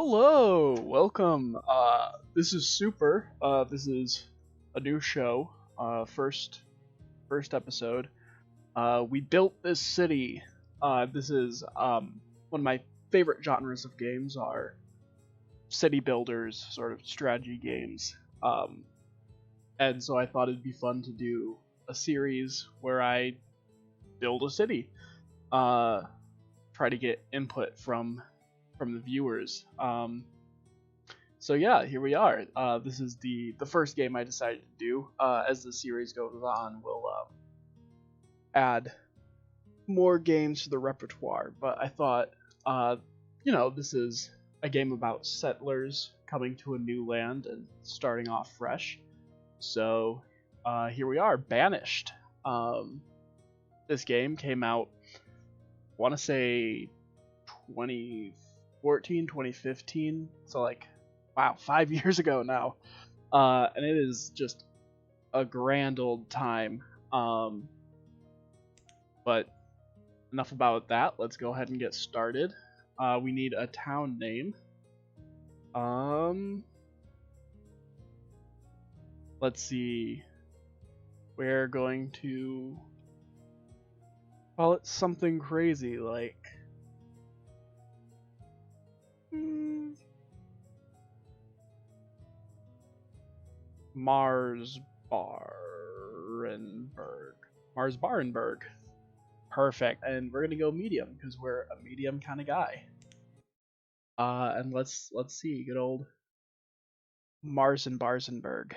Hello, welcome. This is Super. This is a new show. First episode. We built this city. This is one of my favorite genres of games are city builders, sort of strategy games. And so I thought it'd be fun to do a series where I build a city. Try to get input from the viewers. So yeah, here we are. This is the first game I decided to do. As the series goes on, we'll add more games to the repertoire. But I thought, this is a game about settlers coming to a new land and starting off fresh. So here we are, Banished. This game came out, I want to say 2014, 2015, so like, wow, 5 years ago now. And it is just a grand old time. But enough about that. Let's go ahead and get started. We need a town name. Let's see. We're going to call it something crazy like Mars Barenberg. Mars Barenberg. Perfect. And we're gonna go medium because we're a medium kind of guy. And let's see, good old Mars and Barsenberg.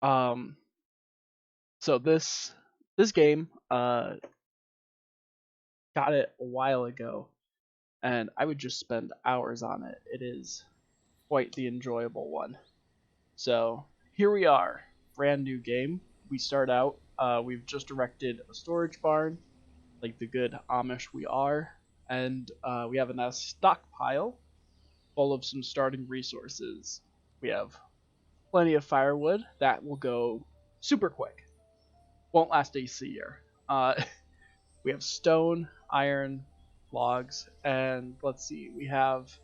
So this game got it a while ago, and I would just spend hours on it. It is quite the enjoyable one. So here we are, brand new game. We start out, we've just erected a storage barn, like the good Amish we are, and we have a nice stockpile full of some starting resources. We have plenty of firewood that will go super quick. Won't last a year. We have stone, iron, logs, and let's see, we have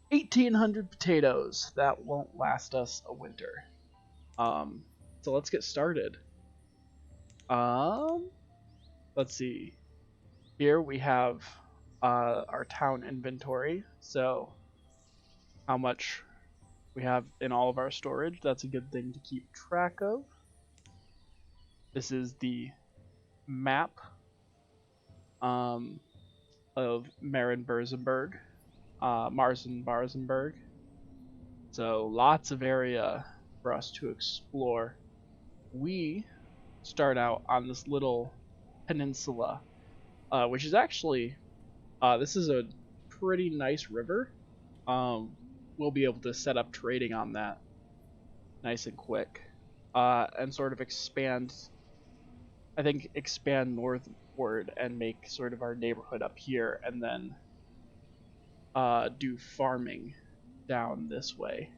1,800 potatoes that won't last us a winter. So let's get started. Let's see. Here we have our town inventory. So how much we have in all of our storage. That's a good thing to keep track of. This is the map of Marienburzenberg. Marsen-Barsenberg. So lots of area for us to explore. We start out on this little peninsula, which is actually, this is a pretty nice river. We'll be able to set up trading on that nice and quick, and sort of expand northward and make sort of our neighborhood up here, and then do farming down this way.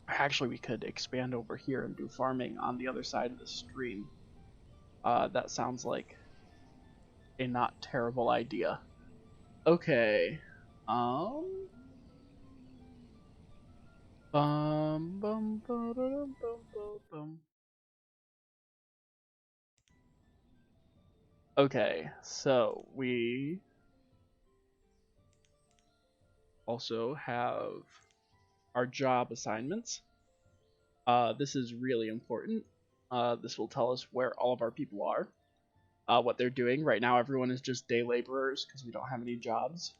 Actually, we could expand over here and do farming on the other side of the stream. That sounds like a not terrible idea. Okay. Okay, so we also have our job assignments. This is really important. This will tell us where all of our people are, what they're doing. Right now, everyone is just day laborers because we don't have any jobs.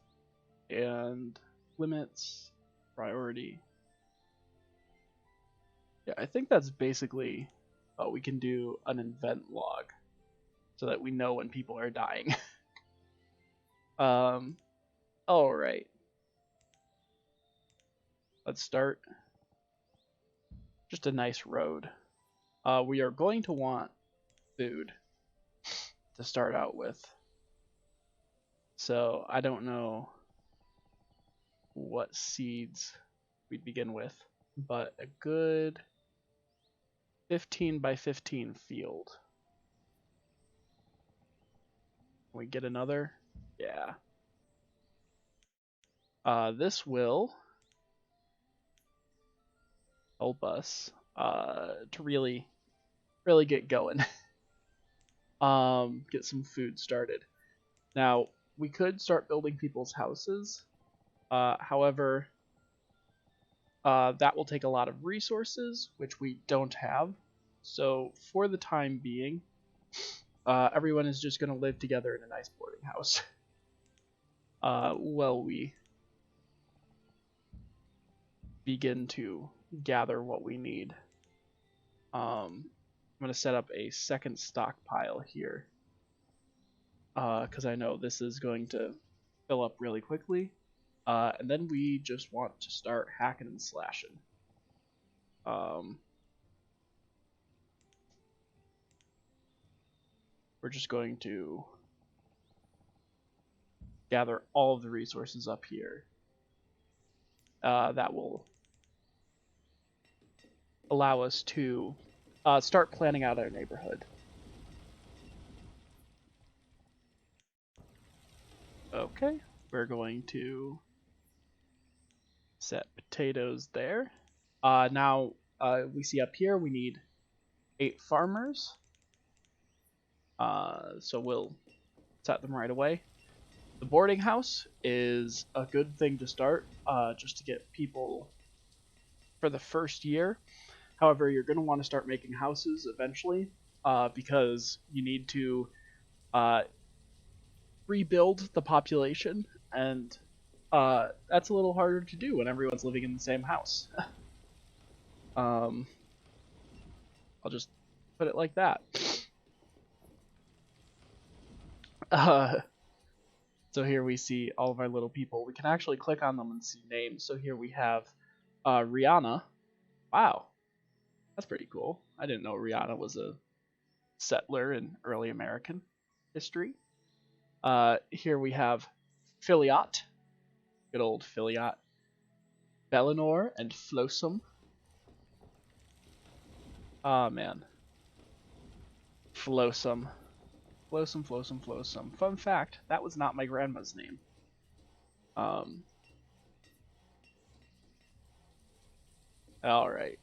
And limits, priority. Yeah, I think that's basically, we can do an event log so that we know when people are dying. Alright. Let's start. Just a nice road. We are going to want food to start out with. So I don't know what seeds we'd begin with, but a good 15 by 15 field. Can we get another? Yeah. This will help us to really get going. Get some food started. Now, we could start building people's houses. However, that will take a lot of resources, which we don't have. So, for the time being, everyone is just going to live together in a nice boarding house. While we begin to gather what we need. I'm going to set up a second stockpile here. Because I know this is going to fill up really quickly. And then we just want to start hacking and slashing. We're just going to gather all of the resources up here. That will allow us to start planning out our neighborhood. Okay, we're going to set potatoes there. Now, we see up here we need 8 farmers. So we'll set them right away. The boarding house is a good thing to start, just to get people for the first year. However, you're going to want to start making houses eventually, because you need to rebuild the population, and that's a little harder to do when everyone's living in the same house. I'll just put it like that. So here we see all of our little people. We can actually click on them and see names. So here we have Rihanna. Wow, that's pretty cool. I didn't know Rihanna was a settler in early American history. Here we have Philiot. Good old Philiot. Bellinor and Flosum. Ah, man. Flosum. Flosum. Fun fact, that was not my grandma's name. Alright.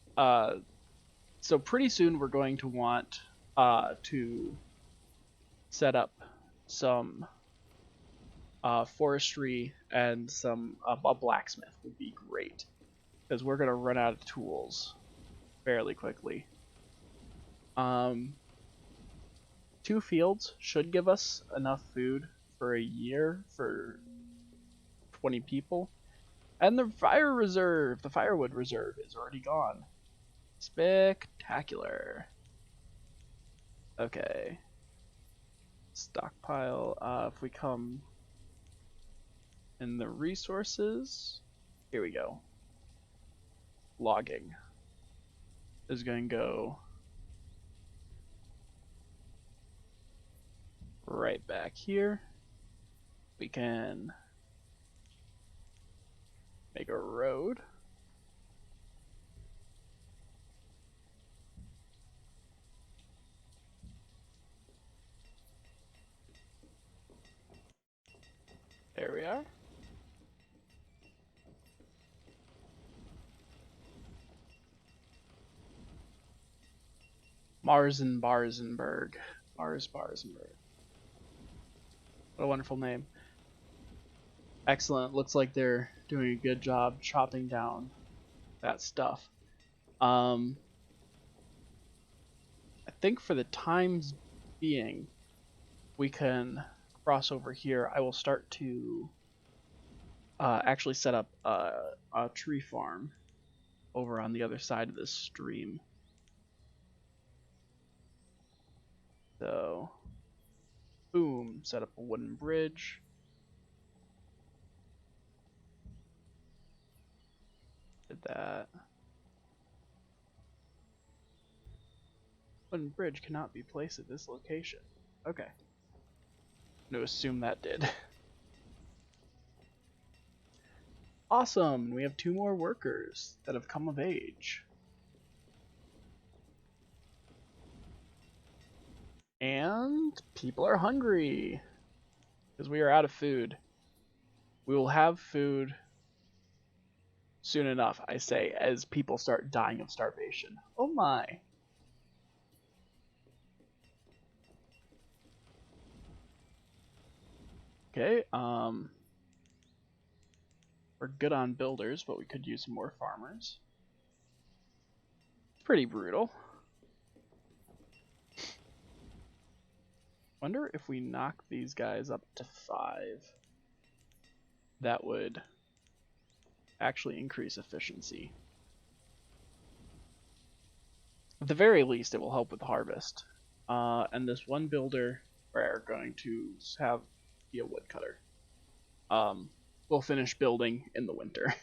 So pretty soon we're going to want to set up some forestry, and some a blacksmith would be great, because we're going to run out of tools fairly quickly. 2 fields should give us enough food for a year for 20 people. And the firewood reserve is already gone. Spectacular. Okay. Stockpile. If we come in the resources, here we go. Logging is going to go right back here. We can make a road. There we are. Barsenberg. Barsenberg. What a wonderful name. Excellent. Looks like they're doing a good job chopping down that stuff. I think for the times being, we can cross over here. I will start to actually set up a tree farm over on the other side of this stream. So, boom, set up a wooden bridge. Did that. Wooden bridge cannot be placed at this location. Okay. I'm going to assume that did. Awesome! We have 2 more workers that have come of age. And people are hungry because we are out of food. We will have food Soon enough, I say, as people start dying of starvation. Oh my. Okay, we're good on builders, but we could use some more farmers. It's pretty brutal. Wonder if we knock these guys up to 5, that would actually increase efficiency. At the very least, it will help with harvest. And this one builder, we're going to have be a woodcutter. We'll finish building in the winter.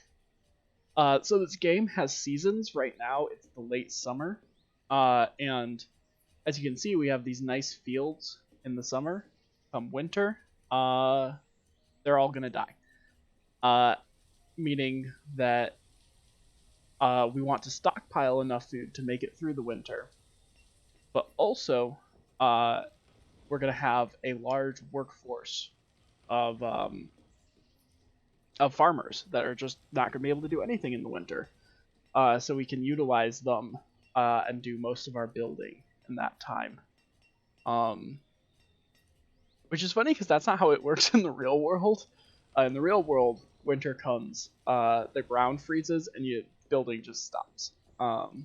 So this game has seasons. Right now, it's the late summer. And as you can see, we have these nice fields in the summer. Come winter, they're all going to die. Meaning that we want to stockpile enough food to make it through the winter. But also, we're going to have a large workforce of farmers that are just not going to be able to do anything in the winter. So we can utilize them and do most of our building in that time. Which is funny because that's not how it works in the real world. In the real world, winter comes, the ground freezes, and your building just stops. So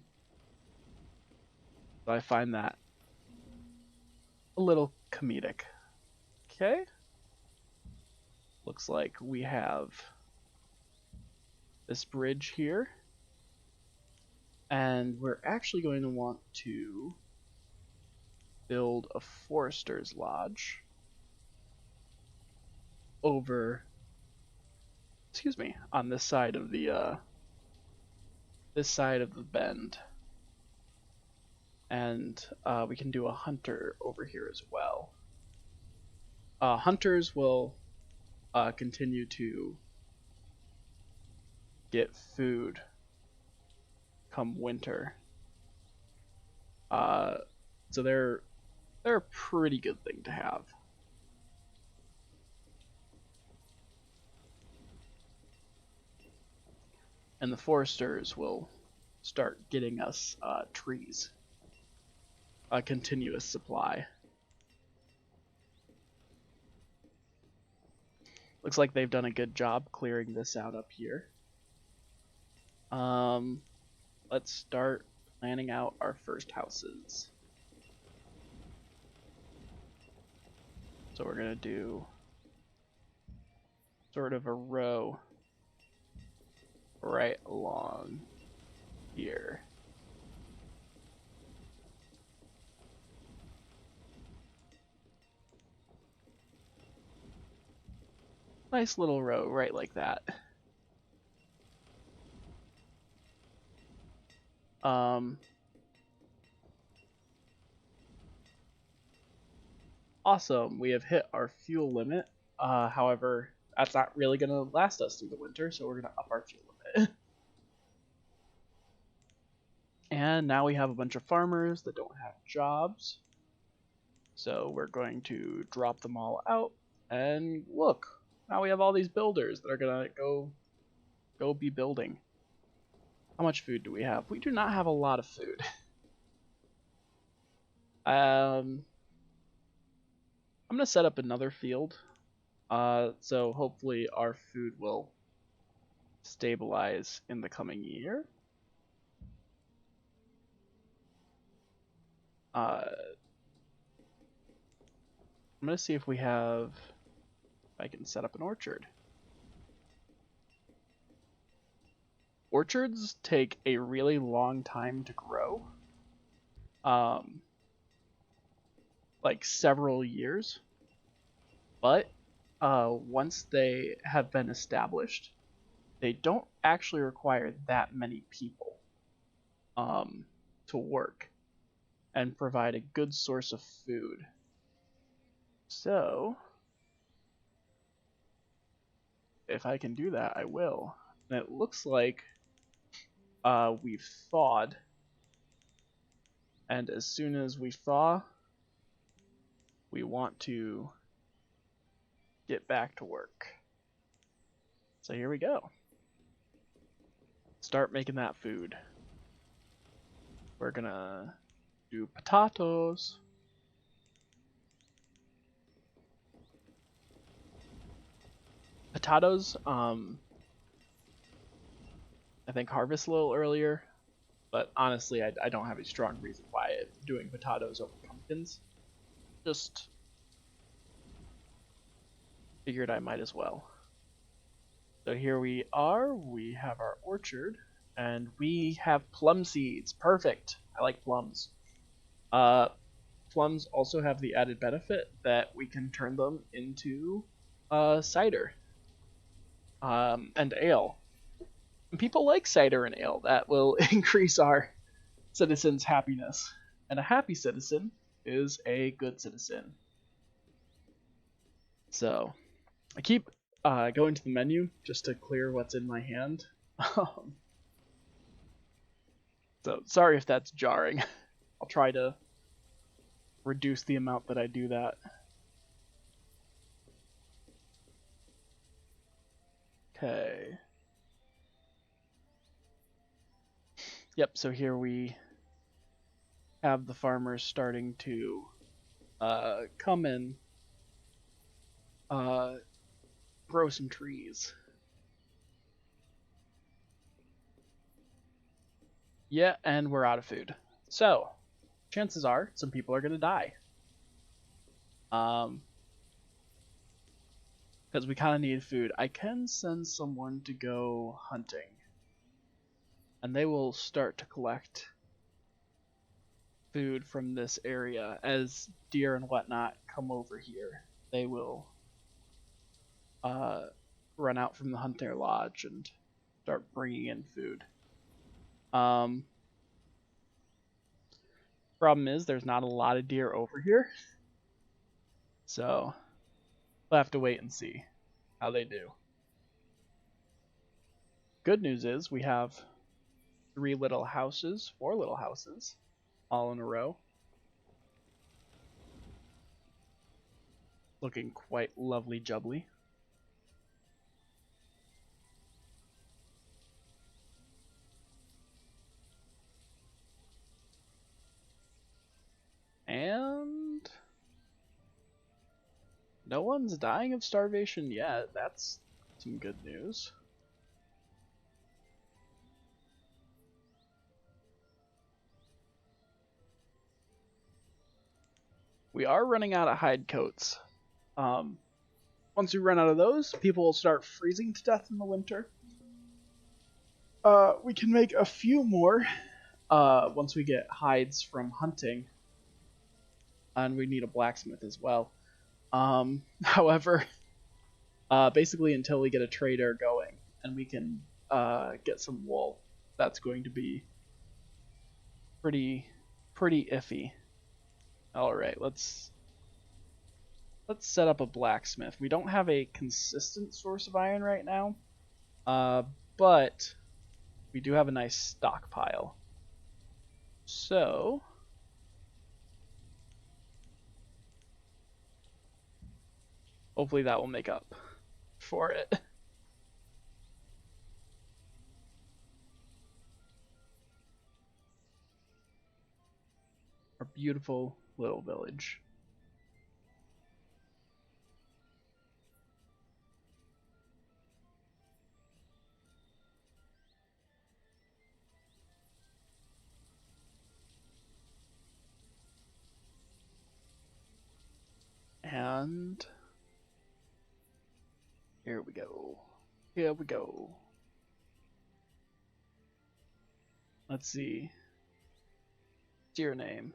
I find that a little comedic. Okay. Looks like we have this bridge here. And we're actually going to want to build a forester's lodge over, excuse me, on this side of the bend. And we can do a hunter over here as well. Hunters will continue to get food come winter. So they're a pretty good thing to have. And the foresters will start getting us trees. A continuous supply. Looks like they've done a good job clearing this out up here. Let's start planning out our first houses. So we're gonna do sort of a row right along here. Nice little row right like that. Awesome, we have hit our fuel limit. However, that's not really going to last us through the winter, so we're going to up our fuel limit. And now we have a bunch of farmers that don't have jobs. So we're going to drop them all out. And look, now we have all these builders that are going to go be building. How much food do we have? We do not have a lot of food. I'm going to set up another field. So hopefully our food will stabilize in the coming year. I'm going to see if I can set up an orchard. Orchards take a really long time to grow. Like several years. But once they have been established, they don't actually require that many people to work and provide a good source of food. So, if I can do that, I will. And it looks like we've thawed. And as soon as we thaw, we want to get back to work. So here we go. start making that food. We're gonna do potatoes. Potatoes, I think harvest a little earlier, but honestly, I don't have a strong reason why doing potatoes over pumpkins. Just figured I might as well. So here we are, we have our orchard, and we have plum seeds. Perfect. I like plums. Plums also have the added benefit that we can turn them into cider and ale. And people like cider and ale. That will increase our citizens' happiness. And a happy citizen is a good citizen. So I keep going to the menu just to clear what's in my hand. So sorry if that's jarring. I'll try to reduce the amount that I do that. Okay. Yep, so here we have the farmers starting to come and grow some trees. Yeah, and we're out of food. So, chances are some people are gonna die. Because we kind of need food. I can send someone to go hunting, and they will start to collect food from this area as deer and whatnot come over here. They will run out from the hunter lodge and start bringing in food. Problem is, there's not a lot of deer over here, so we'll have to wait and see how they do. Good news is we have 4 little houses, all in a row. Looking quite lovely jubbly. And no one's dying of starvation yet. That's some good news. We are running out of hide coats. Once we run out of those, people will start freezing to death in the winter. We can make a few more once we get hides from hunting. And we need a blacksmith as well. However, basically until we get a trader going and we can get some wool, that's going to be pretty iffy. All right, let's set up a blacksmith. We don't have a consistent source of iron right now, but we do have a nice stockpile. So hopefully that will make up for it. Our beautiful little village. And here we go. Here we go. Let's see. What's your name?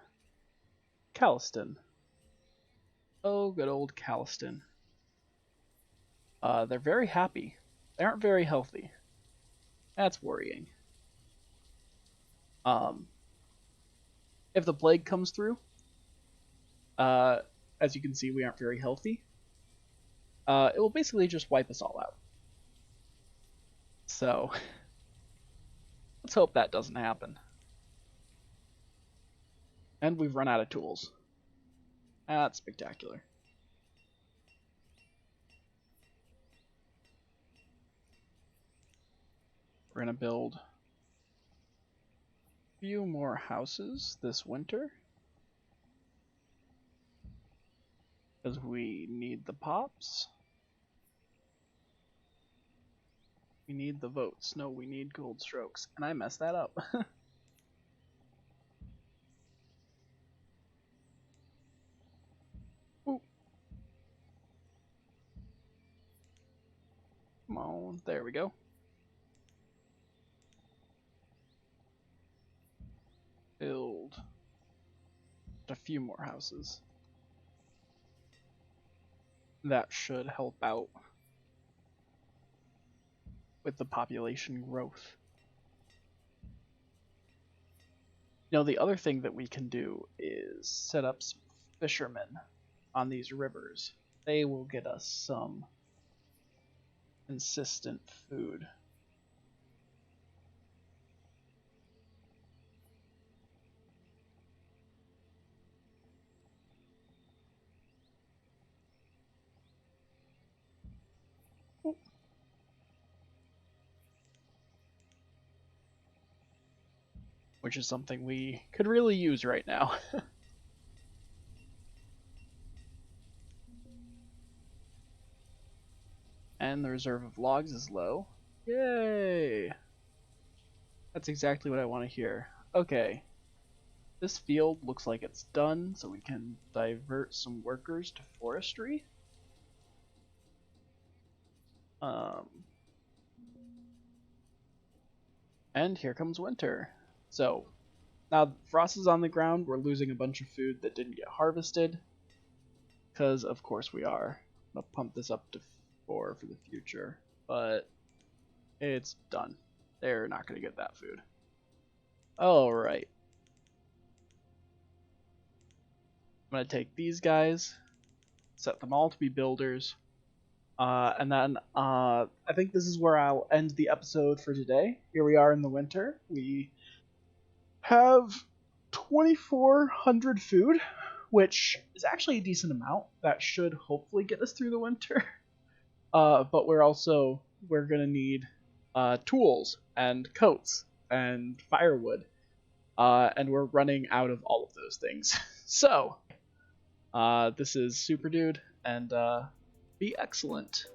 Calliston. Oh, good old Calliston. They're very happy. They aren't very healthy. That's worrying. If the plague comes through, as you can see, we aren't very healthy. It will basically just wipe us all out. So, let's hope that doesn't happen. And we've run out of tools. That's spectacular. We're gonna build few more houses this winter. Because we need the pops. We need the votes. No, we need gold strokes. And I messed that up. Ooh. Come on. There we go. Build a few more houses. That should help out with the population growth. You know, the other thing that we can do is set up some fishermen on these rivers. They will get us some consistent food. Which is something we could really use right now. And the reserve of logs is low. Yay! That's exactly what I want to hear. Okay. This field looks like it's done, so we can divert some workers to forestry. And here comes winter. So, now frost is on the ground, we're losing a bunch of food that didn't get harvested. Because, of course, we are. I'm going to pump this up to 4 for the future. But it's done. They're not going to get that food. Alright. I'm going to take these guys, set them all to be builders. And then I think this is where I'll end the episode for today. Here we are in the winter. We have 2,400 food, which is actually a decent amount. That should hopefully get us through the winter. But we're gonna need tools and coats and firewood, and we're running out of all of those things. So this is Super Dude, and be excellent.